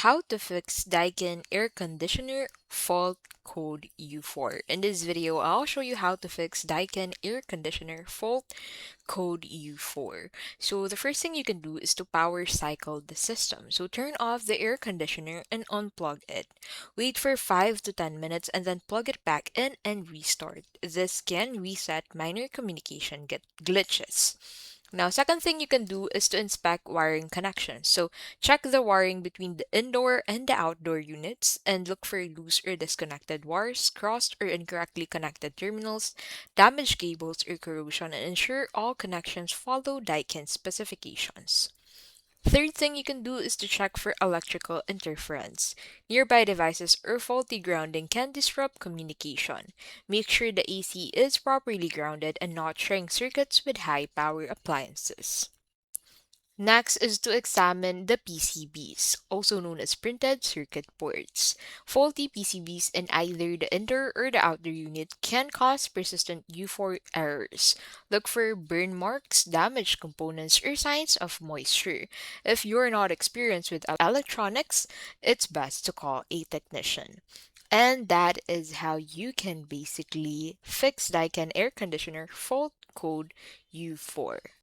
How to fix Daikin air conditioner fault code U4. In this video, I'll show you how to fix Daikin air conditioner fault code U4. So the first thing you can do is to power cycle the system. So turn off the air conditioner and unplug it. Wait for 5 to 10 minutes and then plug it back in and restart. This can reset minor communication glitches. Now, second thing you can do is to inspect wiring connections. So check the wiring between the indoor and the outdoor units and look for loose or disconnected wires, crossed or incorrectly connected terminals, damaged cables or corrosion, and ensure all connections follow Daikin specifications. Third thing you can do is to check for electrical interference. Nearby devices or faulty grounding can disrupt communication. Make sure the AC is properly grounded and not sharing circuits with high power appliances. Next is to examine the PCBs, also known as printed circuit boards. Faulty PCBs in either the indoor or the outdoor unit can cause persistent U4 errors. Look for burn marks, damaged components, or signs of moisture. If you're not experienced with electronics, it's best to call a technician. And that is how you can basically fix Daikin air conditioner fault code U4.